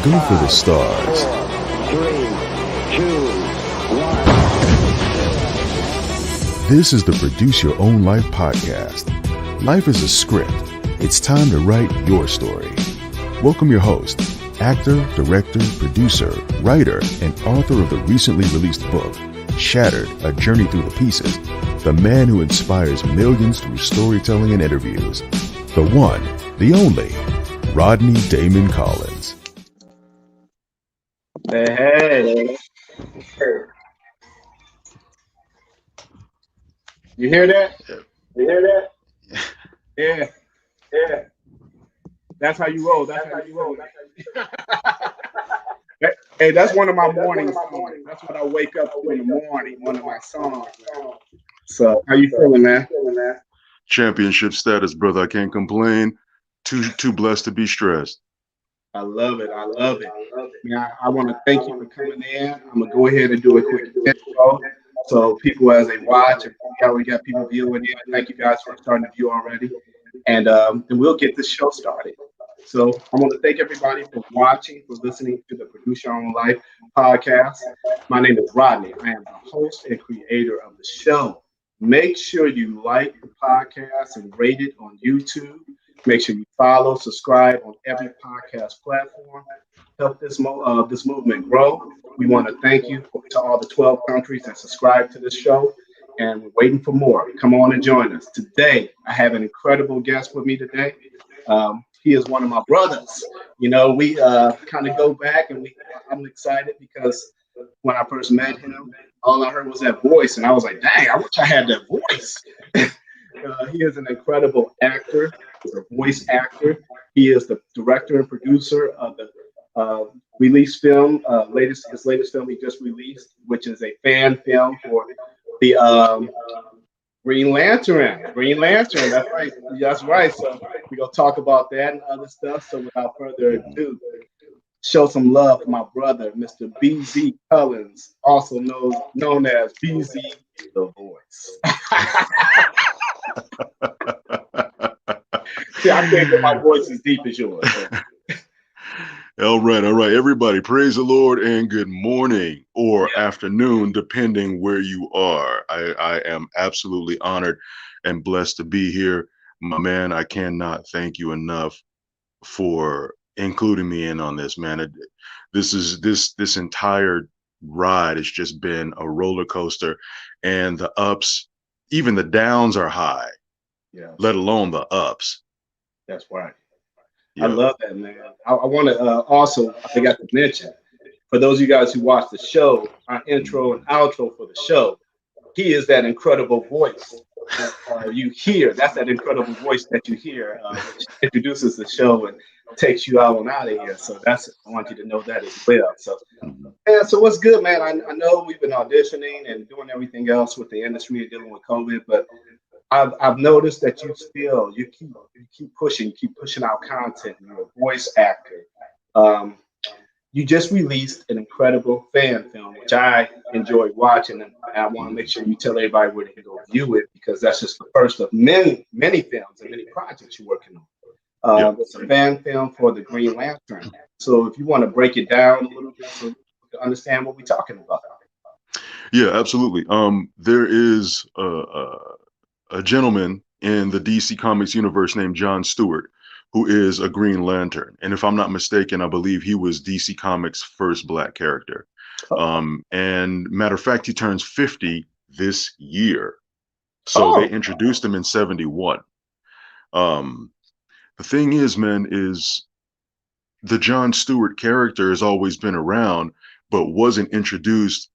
Go for the stars. 3, 2, 1. This is the Produce Your Own Life podcast. Life is a script. It's time to write your story. Welcome your host, actor, director, producer, writer, and author of the recently released book, Shattered, A Journey Through the Pieces, the man who inspires millions through storytelling and interviews, the one, the only, Rodney Damoncollins. Hey. You hear that? You hear that? Yeah. Yeah. That's how you roll. That's how you roll. Hey, that's one of my morning songs. That's what I wake up to in the morning. One of my songs. So, how you feeling, man? Championship status, brother. I can't complain. Too blessed to be stressed. I love it. I love it. Yeah, I want to thank you for coming in. I'm gonna go ahead and do a quick intro, so people as they watch and see how we got people viewing in. Thank you guys for starting to view already, and we'll get this show started. So I want to thank everybody for watching, for listening to the Produce Your Own Life podcast. My name is Rodney. I am the host and creator of the show. Make sure you like the podcast and rate it on YouTube. Make sure you follow, subscribe on every podcast platform. Help this movement grow. We want to thank you to all the 12 countries that subscribe to this show, and we're waiting for more. Come on and join us. Today, I have an incredible guest with me today. He is one of my brothers. You know, we kind of go back, and I'm excited because when I first met him, all I heard was that voice, and I was like, dang, I wish I had that voice. He is an incredible actor, a voice actor. He is the director and producer of the released film, his latest film he just released, which is a fan film for the Green Lantern. That's right. That's right. So we're gonna talk about that and other stuff. So without further ado, show some love to my brother, Mr. BZ Collins, also known as BZ the Voice. See, I can't get my voice as deep as yours. So. All right. Everybody, praise the Lord and good morning or afternoon, depending where you are. I am absolutely honored and blessed to be here. My man, I cannot thank you enough for including me in on this, man. This entire ride has just been a roller coaster, and the ups, even the downs are high, let alone the ups. That's right. Yeah. I love that, man. I want to also, I forgot to mention, for those of you guys who watch the show, our intro and outro for the show, he is that incredible voice that you hear. That's that incredible voice that you hear, which introduces the show and takes you out and out of here. So I want you to know that as well. So, yeah, so what's good, man? I know we've been auditioning and doing everything else with the industry and dealing with COVID, but I've noticed that you keep pushing out content. You're a voice actor. You just released an incredible fan film, which I enjoyed watching, and I want to make sure you tell everybody where they can go view it, because that's just the first of many films and many projects you're working on. It's a fan film for the Green Lantern. So if you want to break it down a little bit so you can understand what we're talking about. Yeah, absolutely. There is a gentleman in the DC Comics universe named John Stewart, who is a Green Lantern. And if I'm not mistaken, I believe he was DC Comics' first Black character. And matter of fact, he turns 50 this year. So they introduced him in 71. The thing is, man, is the John Stewart character has always been around, but wasn't introduced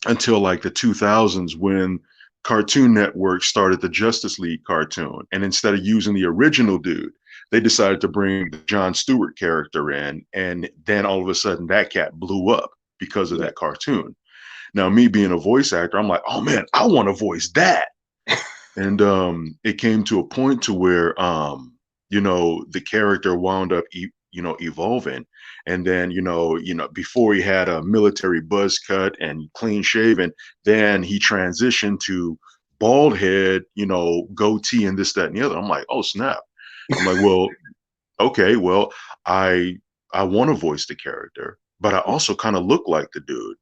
until like the 2000s, when Cartoon Network started the Justice League cartoon. And instead of using the original dude, they decided to bring the John Stewart character in. And then all of a sudden that cat blew up because of that cartoon. Now, me being a voice actor, I'm like, oh man, I want to voice that. And it came to a point to where, the character wound up, evolving. And then, before he had a military buzz cut and clean shaven, then he transitioned to bald head, goatee and this, that, and the other. I'm like, oh, snap. I'm like, well, okay, well, I I want to voice the character, but I also kind of look like the dude.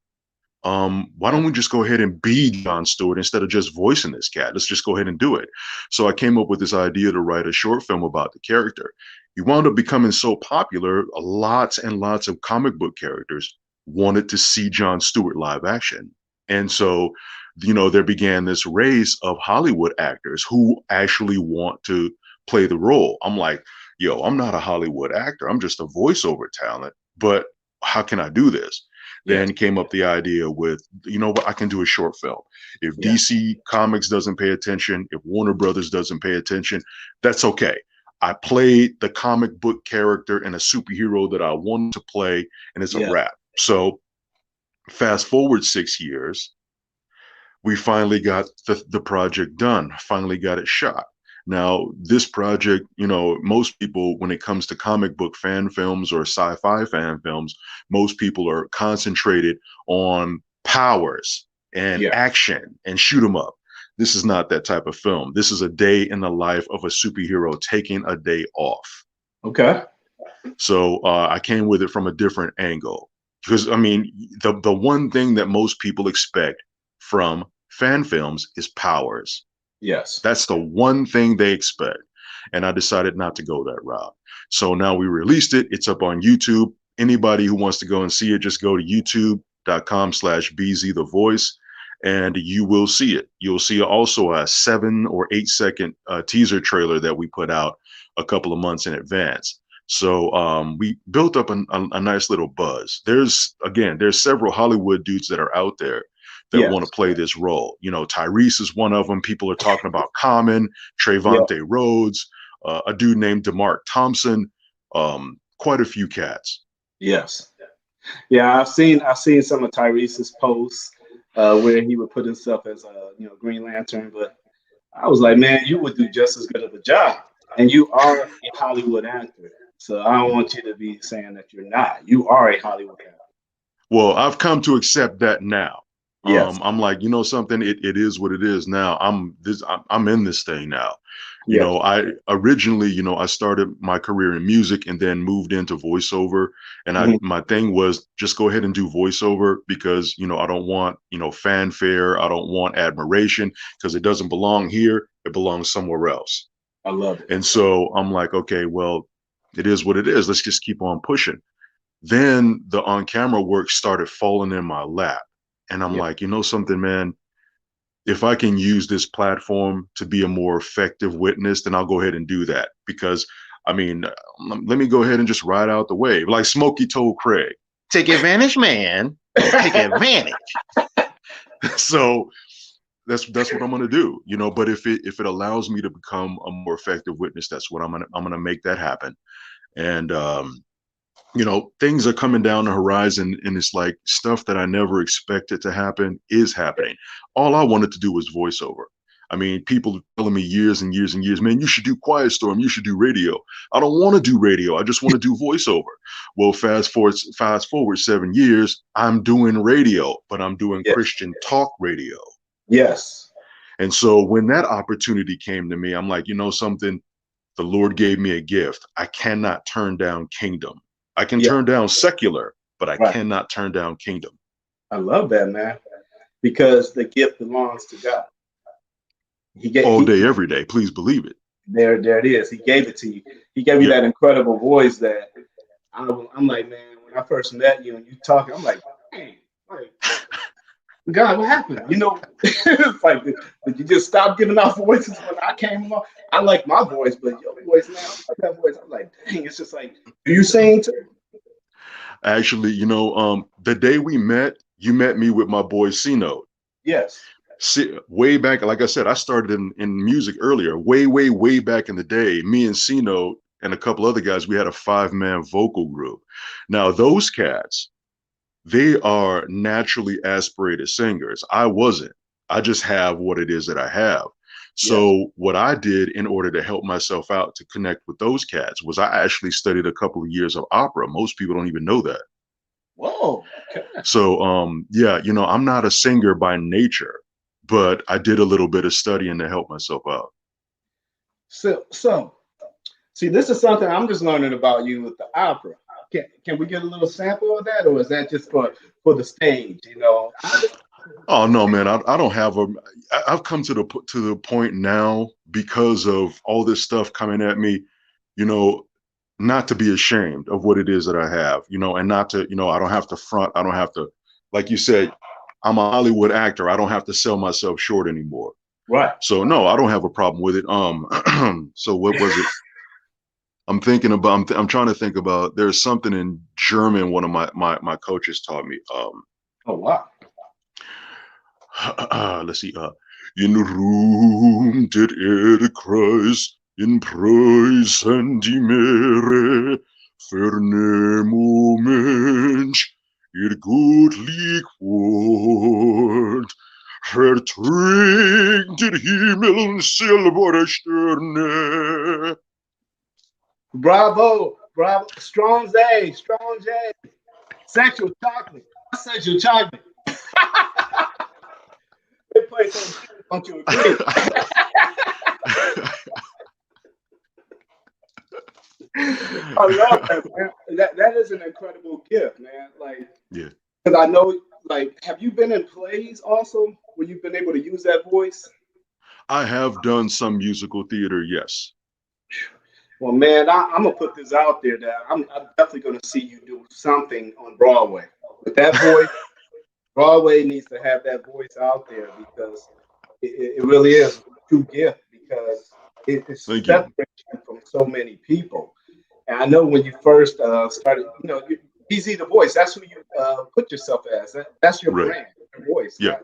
Why don't we just go ahead and be Jon Stewart instead of just voicing this cat? Let's just go ahead and do it. So I came up with this idea to write a short film about the character. He wound up becoming so popular, lots and lots of comic book characters wanted to see Jon Stewart live action. And so, there began this race of Hollywood actors who actually want to play the role. I'm like, yo, I'm not a Hollywood actor. I'm just a voiceover talent, but how can I do this? Then came up the idea with, what, I can do a short film. If DC Comics doesn't pay attention, if Warner Brothers doesn't pay attention, that's okay. I played the comic book character and a superhero that I wanted to play, and it's a wrap. So fast forward 6 years, we finally got the project done, finally got it shot. Now, this project, most people, when it comes to comic book fan films or sci-fi fan films, most people are concentrated on powers and action and shoot 'em up. This is not that type of film. This is a day in the life of a superhero taking a day off. Okay. So I came with it from a different angle. Because, the one thing that most people expect from fan films is powers. Yes. That's the one thing they expect. And I decided not to go that route. So now we released it. It's up on YouTube. Anybody who wants to go and see it, just go to youtube.com/BZ The Voice, and you will see it. You'll see also a 7 or 8 second teaser trailer that we put out a couple of months in advance. So we built up a nice little buzz. There's several Hollywood dudes that are out there that want to play this role. Tyrese is one of them. People are talking about Common, Trayvonte Rhodes, a dude named DeMarc Thompson, quite a few cats. Yes. Yeah, I've seen some of Tyrese's posts where he would put himself as a Green Lantern, but I was like, man, you would do just as good of a job. And you are a Hollywood actor. So I don't want you to be saying that you're not. You are a Hollywood actor. Well, I've come to accept that now. Yes. I'm like, something, it is what it is now. I'm in this thing now. I originally, I started my career in music and then moved into voiceover. And my thing was just go ahead and do voiceover because, I don't want, fanfare. I don't want admiration because it doesn't belong here. It belongs somewhere else. I love it. And so I'm like, okay, well, it is what it is. Let's just keep on pushing. Then the on-camera work started falling in my lap. And I'm like, something, man, if I can use this platform to be a more effective witness, then I'll go ahead and do that. Because, let me go ahead and just ride out the wave. Like Smokey told Craig, take advantage, man. Take advantage. So that's what I'm going to do, but if it allows me to become a more effective witness, that's what I'm going to make that happen. And, things are coming down the horizon, and it's like stuff that I never expected to happen is happening. All I wanted to do was voiceover. People telling me years and years and years, man, you should do Quiet Storm. You should do radio. I don't want to do radio. I just want to do voiceover. Well, fast forward 7 years, I'm doing radio, but I'm doing Christian talk radio. Yes. And so when that opportunity came to me, I'm like, something, the Lord gave me a gift. I cannot turn down kingdom. I can turn down secular, but I cannot turn down kingdom. I love that, man, because the gift belongs to God. All day, every day. Please believe it. There it is. He gave it to you. He gave you that incredible voice that I'm like, man, when I first met you and you talking, I'm like, dang, God, what happened? It's like, did you just stop giving out voices when I came along? I like my voice, but your voice now, I like that voice. I'm like, dang, it's just like, are you saying too? Actually, the day we met, you met me with my boy C-Note. Yes. Way back, like I said, I started in music earlier, way back in the day. Me and C-Note and a couple other guys, we had a 5-man vocal group. Now, those cats, they are naturally aspirated singers. I wasn't. I just have what it is that I have. So what I did in order to help myself out to connect with those cats was I actually studied a couple of years of opera. Most people don't even know that. Whoa. Okay. So, I'm not a singer by nature, but I did a little bit of studying to help myself out. So see, this is something I'm just learning about you with the opera. Can we get a little sample of that, or is that just for the stage? You know. Oh no, man, I don't have a. I've come to the point now because of all this stuff coming at me, you know, not to be ashamed of what it is that I have, you know, and not to, you know, I don't have to front. I don't have to, like you said, I'm a Hollywood actor. I don't have to sell myself short anymore. Right. So no, I don't have a problem with it. So what was it? I'm thinking about. I'm trying to think about. There's something in German. One of my coaches taught me. Oh wow. Let's see. In Ruhm der Erdkreis, in Preußen die Meere, Vernehmung Mensch, ihr gut liegt fort, vertrinkt der Himmel silberne Sterne. Bravo, bravo, strong J. Sexual chocolate. Sexual chocolate. They play some. Don't you agree? I love that, man. That is an incredible gift, man. Like, Yeah, because I know, like, have you been in plays also where you've been able to use that voice? I have done some musical theater. Yes. Well, man, I'm gonna put this out there that I'm definitely gonna see you do something on Broadway with that voice. Broadway needs to have that voice out there because it really is a true gift because it Thank you. separates you from so many people. And I know when you first started, you know, BZ the voice. That's who you put yourself as. That's your Right. brand, your voice. Yeah.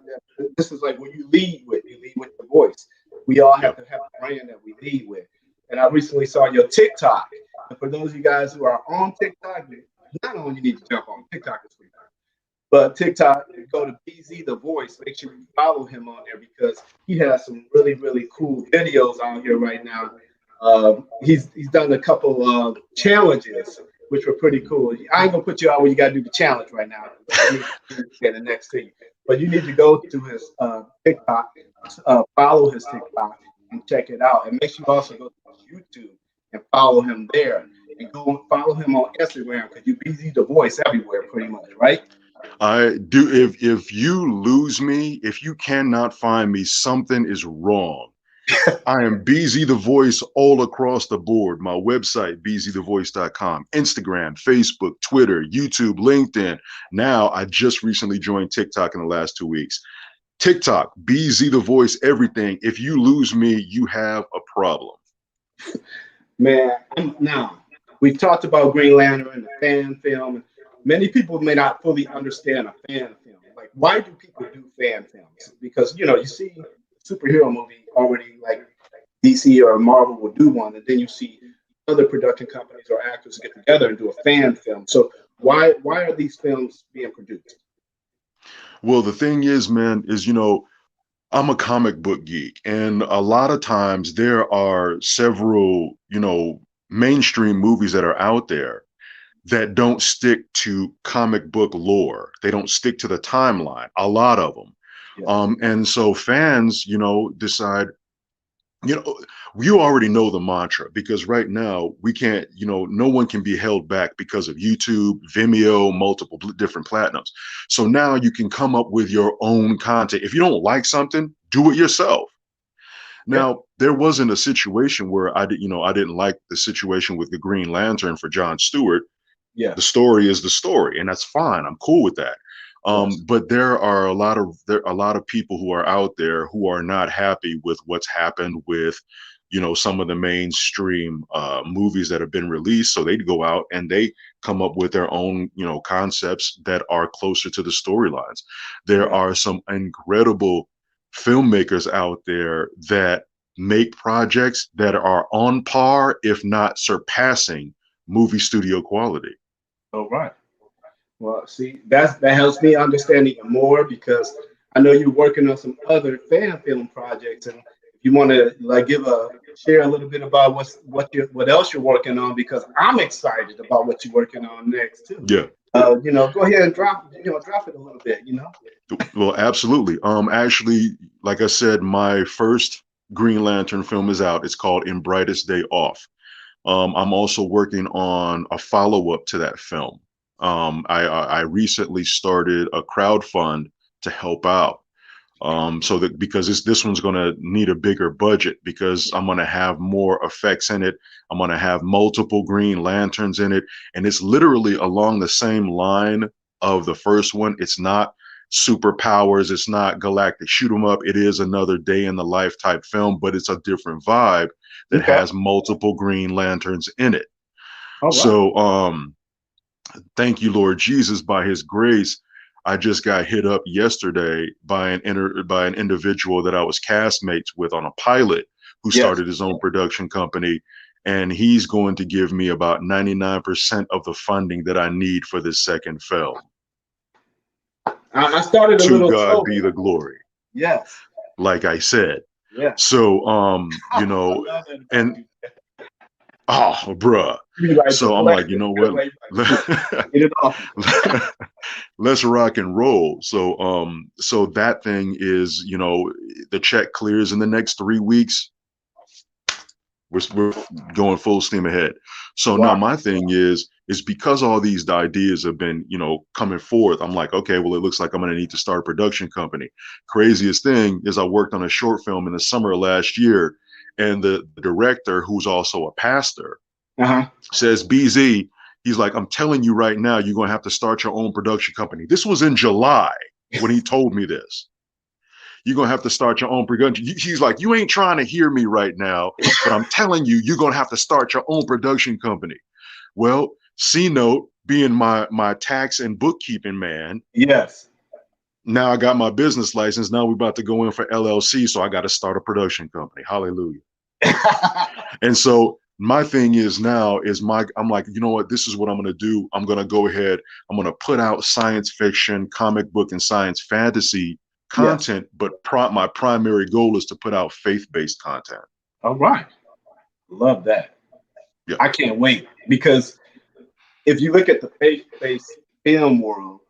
This is like what you lead with. You lead with the voice. We all have Yeah. to have a brand that we lead with. And I recently saw your TikTok. And for those of you guys who are on TikTok, not only you need to jump on TikTok is free, but TikTok, go to BZ the Voice. Make sure you follow him on there because he has some really, really cool videos out here right now. He's done a couple of challenges, which were pretty cool. I ain't gonna put you out where you gotta do the challenge right now. Get it next to you, but you need to go to his TikTok, follow his TikTok, and check it out. And make sure you also go to his YouTube and follow him there, and go and follow him on Instagram because you BZ the Voice everywhere, pretty much, right? I do. If you lose me, if you cannot find me, something is wrong. I am BZ the Voice all across the board. My website, bzthevoice.com, Instagram, Facebook, Twitter, YouTube, LinkedIn. Now, I just recently joined TikTok in the last 2 weeks. TikTok, BZ the Voice, everything. If you lose me, you have a problem. Man, now we've talked about Green Lantern and the fan film. Many people may not fully understand a fan film. Like, why do people do fan films? Because you see a superhero movie already, like DC or Marvel will do one, and then you see other production companies or actors get together and do a fan film. So why are these films being produced? Well, the thing is, man, is, I'm a comic book geek, and a lot of times there are several, mainstream movies that are out there that don't stick to comic book lore. They don't stick to the timeline, a lot of them. Yeah. And so fans, decide, you already know the mantra because right now we can't, no one can be held back because of YouTube, Vimeo, multiple different platinums. So now you can come up with your own content. If you don't like something, do it yourself. Now, there wasn't a situation where I didn't like the situation with the Green Lantern for Jon Stewart. Yeah. The story is the story, and that's fine. I'm cool with that. But there are a lot of people who are out there who are not happy with what's happened with, some of the mainstream movies that have been released. So they go out and they come up with their own, concepts that are closer to the storylines. There are some incredible filmmakers out there that make projects that are on par, if not surpassing, movie studio quality. Oh, right. Well, see, that helps me understand even more because I know you're working on some other fan film projects, and if you want to share a little bit about what else you're working on, because I'm excited about what you're working on next too. Yeah. Go ahead and drop it a little bit. Well, absolutely. Actually, like I said, my first Green Lantern film is out. It's called In Brightest Day Off. I'm also working on a follow-up to that film. I recently started a crowd fund to help out. So that because this one's going to need a bigger budget because I'm going to have more effects in it. I'm going to have multiple Green Lanterns in it. And it's literally along the same line of the first one. It's not superpowers. It's not galactic shoot 'em up. It is another day in the life type film, but it's a different vibe that has multiple Green Lanterns in it. All right. So, thank you, Lord Jesus, by his grace. I just got hit up yesterday by an individual that I was castmates with on a pilot who started his own production company. And he's going to give me about 99% of the funding that I need for this second film. I started a little To God slow. be the glory. Yes. Like I said. Yeah. So, you know, and oh, bruh. So I'm like, you know what? Get it off. Let's rock and roll. So that thing is, you know, the check clears in the next 3 weeks. We're going full steam ahead. So now my thing is because all these ideas have been, you know, coming forth. I'm like, okay, well, it looks like I'm going to need to start a production company. Craziest thing is I worked on a short film in the summer of last year, and the director, who's also a pastor, says, BZ, he's like, I'm telling you right now, you're going to have to start your own production company. This was in July when he told me this. You're going to have to start your own production. He's like, you ain't trying to hear me right now, but I'm telling you, you're going to have to start your own production company. Well, C-Note being my tax and bookkeeping man. Yes. Now I got my business license. Now we're about to go in for LLC. So I got to start a production company. Hallelujah. And so my thing is now I'm like, you know what, this is what I'm going to do. I'm going to go ahead. I'm going to put out science fiction, comic book, and science fantasy content, but my primary goal is to put out faith-based content. All right. Love that. Yeah. I can't wait, because if you look at the faith-based film world,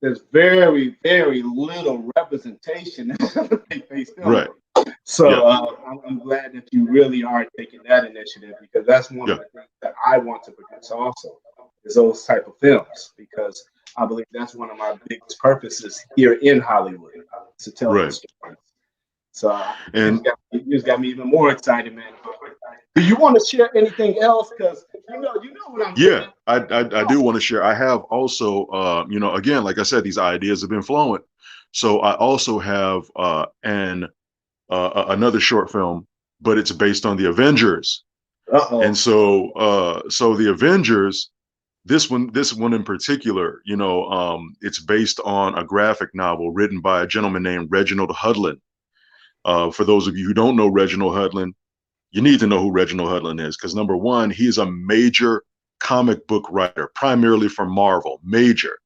there's very, very little representation in the faith-based film world. So I'm glad that you really are taking that initiative, because that's one of the things that I want to produce also, is those type of films, because I believe that's one of my biggest purposes here in Hollywood, to tell those stories. So you just got me even more excited, man. Do you want to share anything else? Because you know what I'm doing. I do want to share. I have also, you know, again, like I said, these ideas have been flowing. So I also have another short film, but it's based on the Avengers. And so the Avengers, this one in particular, you know, it's based on a graphic novel written by a gentleman named Reginald Hudlin. For those of you who don't know Reginald Hudlin, you need to know who Reginald Hudlin is, because number one, he's a major comic book writer, primarily for Marvel, major.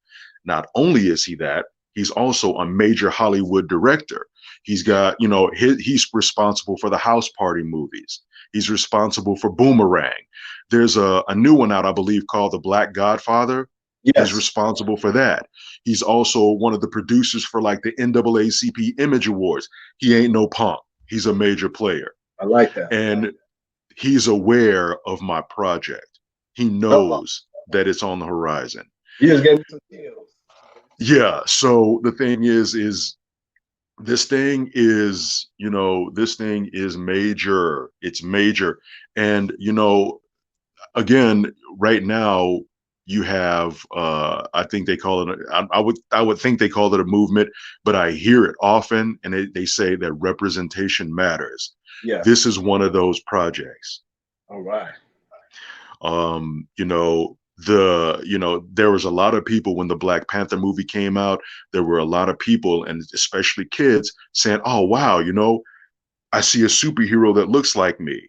Not only is he that, he's also a major Hollywood director. He's got, you know, he's responsible for the House Party movies. He's responsible for Boomerang. There's a new one out, I believe, called The Black Godfather. He's responsible for that. He's also one of the producers for like the NAACP Image Awards. He ain't no punk. He's a major player. I like that. And he's aware of my project. He knows that it's on the horizon. You just gave me some chills. Yeah. So the thing is this thing is, you know, this thing is major. It's major. And, you know, again, right now you have, I think they call it, I would think they call it a movement, but I hear it often, and they say that representation matters. Yeah. This is one of those projects. All right. You know, there was a lot of people when the Black Panther movie came out. There were a lot of people, and especially kids, saying, oh, wow, you know, I see a superhero that looks like me.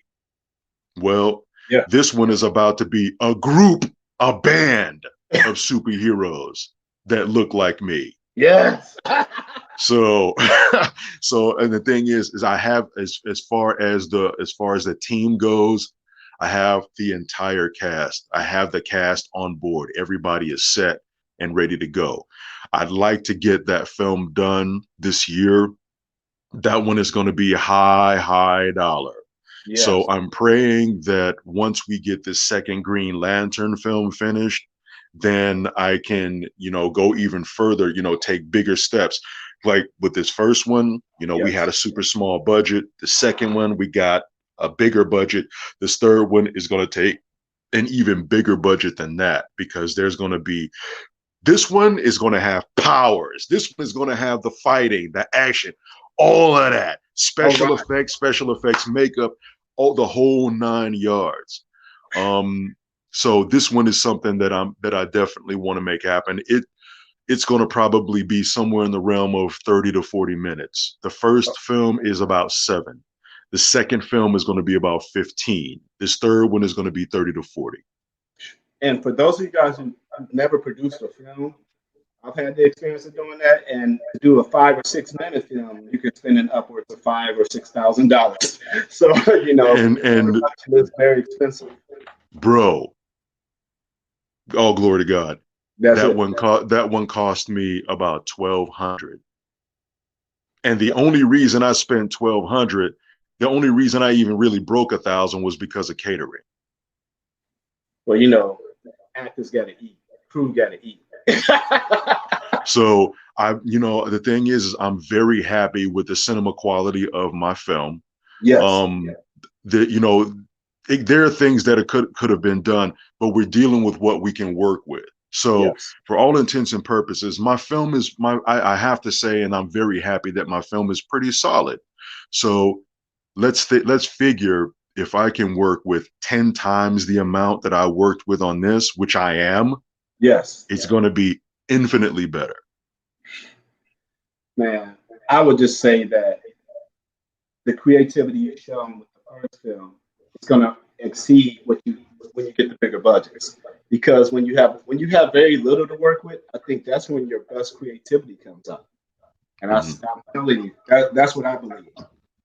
Well, this one is about to be a band of superheroes that look like me. Yes. So, and the thing is I have, as far as the team goes, I have the entire cast. I have the cast on board. Everybody is set and ready to go. I'd like to get that film done this year. That one is going to be high dollar. Yes. So I'm praying that once we get this second Green Lantern film finished, then I can, go even further, take bigger steps. Like with this first one, we had Yes. a super small budget. The second one, we got a bigger budget. This third one is going to take an even bigger budget than that, because this one is going to have powers. This one is going to have the fighting, the action, all of that. All right. Special effects, makeup, all the whole 9 yards. So this one is something that I definitely want to make happen. It's going to probably be somewhere in the realm of 30 to 40 minutes. The first film is about 7. The second film is going to be about 15. This third one is going to be 30 to 40. And for those of you guys who have never produced a film, I've had the experience of doing that. And to do a 5 or 6 minute film, you could spend an upwards of $5,000 or $6,000. So And it's very expensive. Bro, all glory to God. That's that it. one cost me about $1,200. And the only reason I spent $1,200, the only reason I even really broke $1,000 was because of catering. Well, actors got to eat, crew got to eat. So the thing is I'm very happy with the cinema quality of my film. Yes. There are things that could have been done, but we're dealing with what we can work with. So yes. For all intents and purposes, my film is I have to say, and I'm very happy that my film is pretty solid. So let's figure, if I can work with 10 times the amount that I worked with on this, which I am, yes, it's going to be infinitely better. Man, I would just say that the creativity you've shown with the first film is going to exceed when you get the bigger budgets. Because when you have very little to work with, I think that's when your best creativity comes up. And I'm telling you, that's what I believe.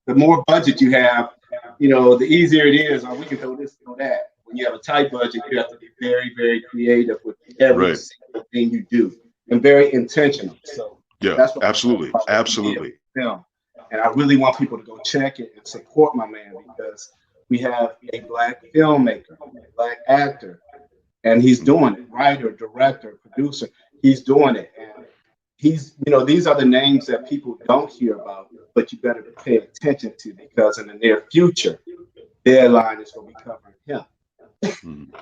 The more budget you have, the easier it is. We can do this, do that. When you have a tight budget, you have to be very, very creative with every single thing you do, and very intentional. So yeah, that's what absolutely. Film. And I really want people to go check it and support my man, because we have a Black filmmaker, a Black actor, and he's doing it. Writer, director, producer, he's doing it. And he's, these are the names that people don't hear about, but you better pay attention to, because in the near future, Deadline is going to be covering him.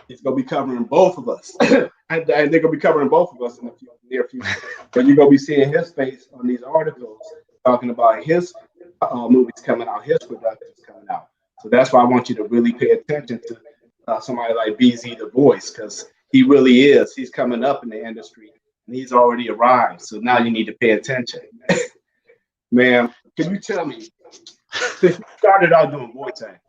He's going to be covering both of us. and they're going to be covering both of us in the near future. But you're going to be seeing his face on these articles talking about his movies coming out, his productions coming out. So that's why I want you to really pay attention to somebody like BZ The Voice, because he really is. He's coming up in the industry, and he's already arrived. So now you need to pay attention. Man, can you tell me, since you started out doing voice acting,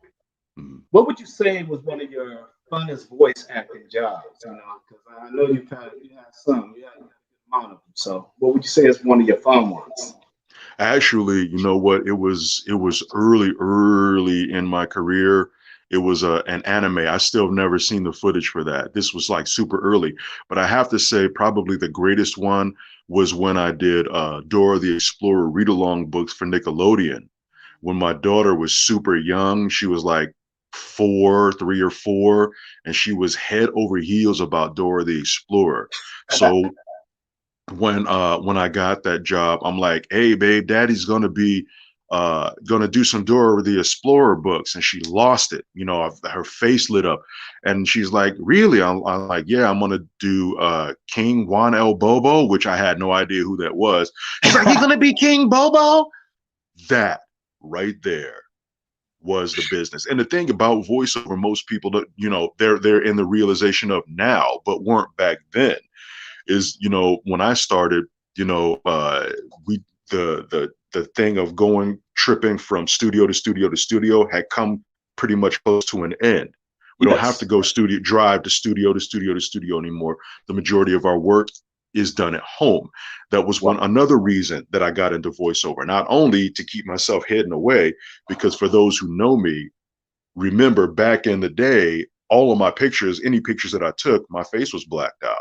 what would you say was one of your funnest voice acting jobs? Because I know you had some, you had a good amount of them. So what would you say is one of your fun ones? Actually, you know what? It was early in my career. It was an anime. I still have never seen the footage for that. This was like super early. But I have to say, probably the greatest one was when I did Dora the Explorer read-along books for Nickelodeon. When my daughter was super young, she was like 3 or 4, and she was head over heels about Dora the Explorer. So when I got that job, I'm like, hey babe, daddy's gonna do some Dora the Explorer books. And she lost it. Her face lit up, and she's like, really? I'm like, yeah, I'm gonna do King Juan El Bobo, which I had no idea who that was. She's like, you're gonna be King Bobo? That right there was the business. And the thing about voiceover, most people that they're in the realization of now, but weren't back then, is when I started, the thing of tripping from studio to studio to studio had come pretty much close to an end. We don't have to go drive to studio to studio to studio anymore. The majority of our work is done at home. That was another reason that I got into voiceover, not only to keep myself hidden away, because for those who know me, remember back in the day, all of my pictures, any pictures that I took, my face was blacked out.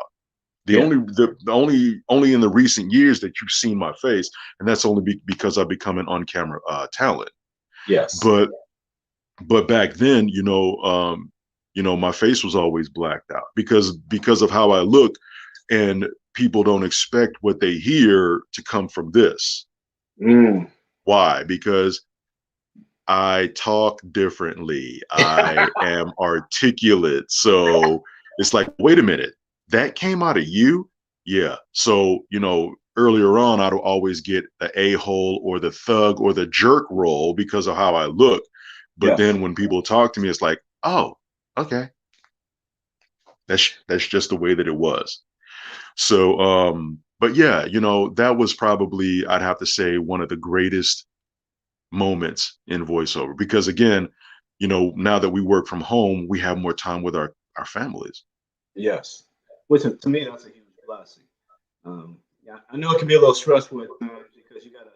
Only in the recent years that you've seen my face, and that's only because I've become an on-camera talent. Yes. But But back then, my face was always blacked out because of how I look, and people don't expect what they hear to come from this. Mm. Why? Because I talk differently. I am articulate. So it's like, wait a minute, that came out of you? Yeah. So, earlier on, I'd always get the a-hole or the thug or the jerk role because of how I look. But Yes. then when people talk to me, it's like, oh, okay. That's just the way that it was. So, but yeah, that was probably, I'd have to say, one of the greatest moments in voiceover because again, now that we work from home, we have more time with our families. Yes. Which to me, that's a huge blessing. Yeah, I know it can be a little stressful at times because you got to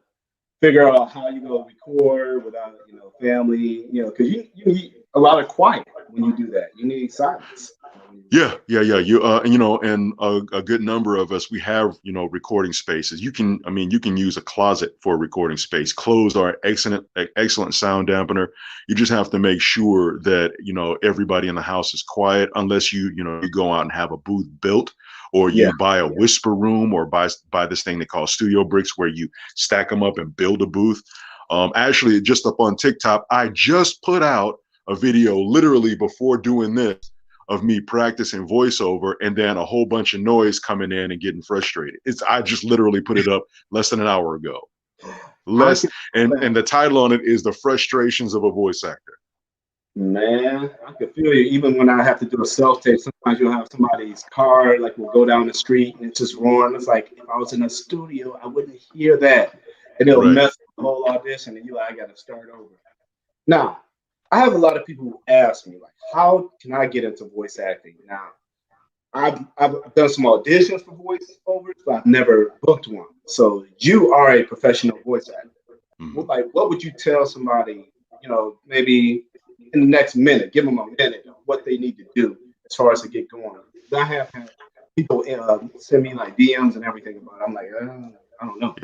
figure out how you go record without, family, because you need a lot of quiet when you do that. You need silence. Yeah. You and a good number of us, we have recording spaces. You can use a closet for a recording space. Closed are excellent sound dampener. You just have to make sure that everybody in the house is quiet, unless you go out and have a booth built, or Yeah. you buy a whisper room, or buy this thing they call studio bricks, where you stack them up and build a booth. Actually, just up on TikTok, I just put out a video literally before doing this of me practicing voiceover, and then a whole bunch of noise coming in and getting frustrated. I just literally put it up less than an hour ago. And the title on it is The Frustrations of a Voice Actor. Man, I can feel you. Even when I have to do a self-tape, sometimes you'll have somebody's car, like, will go down the street and it's just roaring. It's like, if I was in a studio, I wouldn't hear that. And it'll Right. mess the whole audition, and you're like, I got to start over. Now, I have a lot of people who ask me, like, how can I get into voice acting? Now, I've done some auditions for voiceovers, but I've never booked one. So you are a professional voice actor. Mm-hmm. What would you tell somebody, maybe in the next minute, give them a minute of what they need to do as far as to get going? I have had people send me like DMs and everything about it. I'm like, I don't know.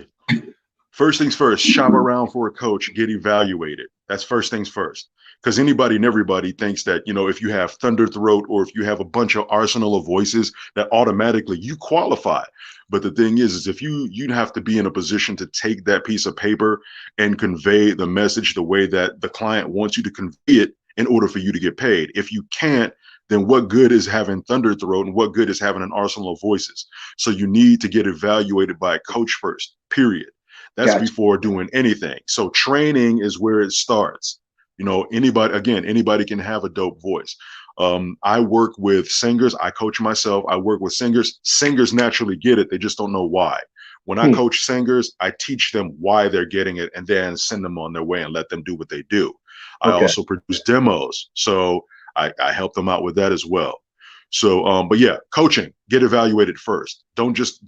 First things first, shop around for a coach, get evaluated. That's first things first. Because anybody and everybody thinks that, if you have thunder throat, or if you have a bunch of arsenal of voices, that automatically you qualify. But the thing is if you'd have to be in a position to take that piece of paper and convey the message the way that the client wants you to convey it in order for you to get paid. If you can't, then what good is having thunder throat, and what good is having an arsenal of voices? So you need to get evaluated by a coach first, period. That's Gotcha. before doing anything. So training is where it starts. Anybody can have a dope voice. I work with singers. I coach myself. I work with singers. Singers naturally get it. They just don't know why. When I coach singers, I teach them why they're getting it, and then send them on their way and let them do what they do. I also produce demos. So I help them out with that as well. So, but yeah, coaching, get evaluated first. Don't just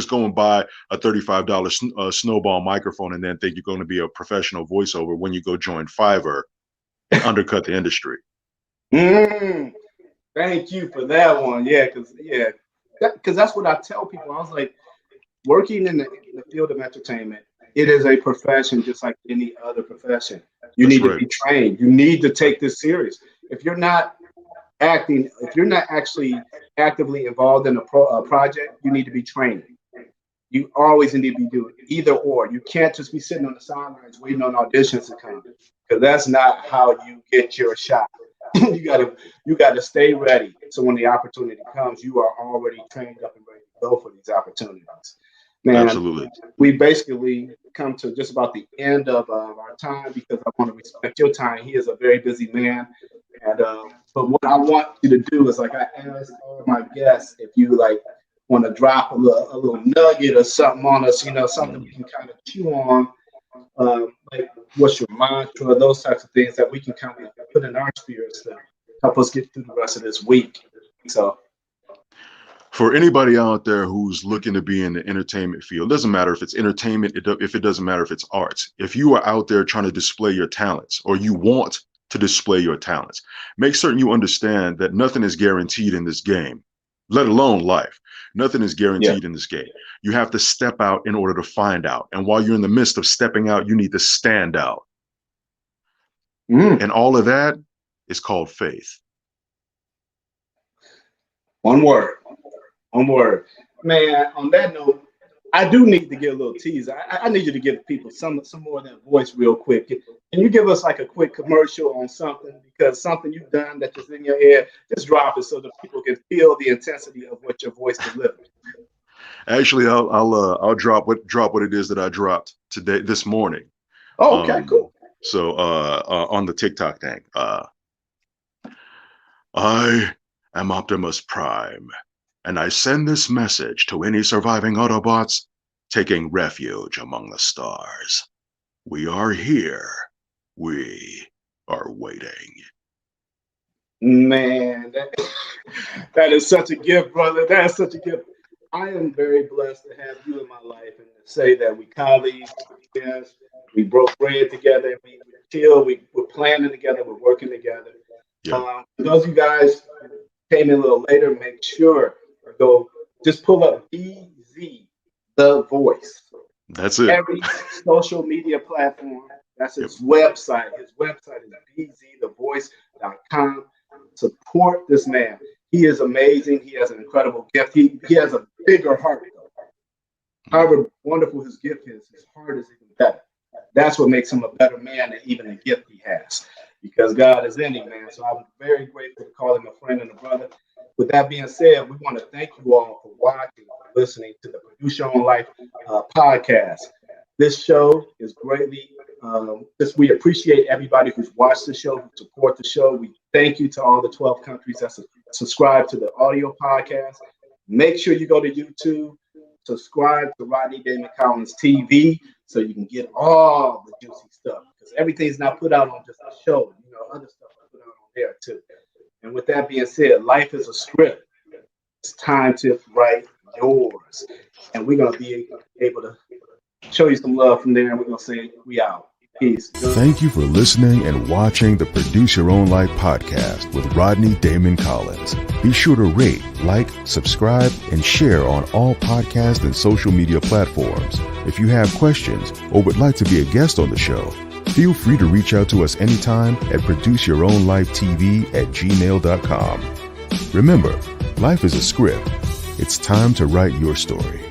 go and buy a $35 snowball microphone and then think you're going to be a professional voiceover when you go join Fiverr and undercut the industry. Thank you for that one. Yeah, because that's what I tell people. I was like, working in the field of entertainment, it is a profession just like any other profession. You That's need right. to be trained. You need to take this serious. If you're not acting, if you're not actually actively involved in a project, you need to be trained. You always need to be doing either or. You can't just be sitting on the sidelines waiting on auditions to come, because that's not how you get your shot. you gotta stay ready. So when the opportunity comes, you are already trained up and ready to go for these opportunities. Man, Absolutely. we basically come to just about the end of our time, because I want to respect your time. He is a very busy man. And but what I want you to do is, like I asked all of my guests, if you want to drop a little nugget or something on us, something we can kind of chew on, like what's your mantra, those types of things that we can kind of put in our spirits to help us get through the rest of this week. So, for anybody out there who's looking to be in the entertainment field, doesn't matter if it's entertainment, if it doesn't matter if it's arts. If you are out there trying to display your talents, or you want to display your talents, make certain you understand that nothing is guaranteed in this game, let alone life. Nothing is guaranteed in this game. You have to step out in order to find out. And while you're in the midst of stepping out, you need to stand out. And all of that is called faith. One word. Man, on that note, I do need to get a little teaser. I need you to give people some more of that voice real quick. Can you give us like a quick commercial on something? Because something you've done that is in your head, just drop it so that people can feel the intensity of what your voice delivers. Actually, I'll drop what it is that I dropped this morning. Oh, okay, cool. So on the TikTok thing, I am Optimus Prime, and I send this message to any surviving Autobots taking refuge among the stars. We are here. We are waiting. Man, that is such a gift, brother. That is such a gift. I am very blessed to have you in my life and to say that we colleagues, yes, we broke bread together, we chill, we're planning together, we're working together. Yeah. For those of you guys who came in a little later, make sure to go just pull up BZ, The Voice. That's it. Every social media platform. That's his website. His website is bzthevoice.com. Support this man. He is amazing. He has an incredible gift. He has a bigger heart, though. However wonderful his gift is, his heart is even better. That's what makes him a better man than even the gift he has, because God is in him, man. So I'm very grateful to call him a friend and a brother. With that being said, we want to thank you all for watching, for listening to the Produce Your Own Life podcast. This show is greatly, we appreciate everybody who's watched the show, who support the show. We thank you to all the 12 countries that subscribe to the audio podcast. Make sure you go to YouTube, subscribe to Rodney Damon Collins TV so you can get all the juicy stuff, because everything's not put out on just the show. You know, other stuff is put out on there too. And with that being said, life is a script. It's time to write yours. And we're going to be able to show you some love from there. And we're going to say, we out. Peace. Thank you for listening and watching the Produce Your Own Life podcast with Rodney Damon Collins. Be sure to rate, like, subscribe, and share on all podcast and social media platforms. If you have questions or would like to be a guest on the show, feel free to reach out to us anytime at produceyourownlifetv@gmail.com. Remember, life is a script. It's time to write your story.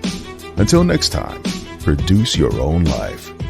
Until next time, produce your own life.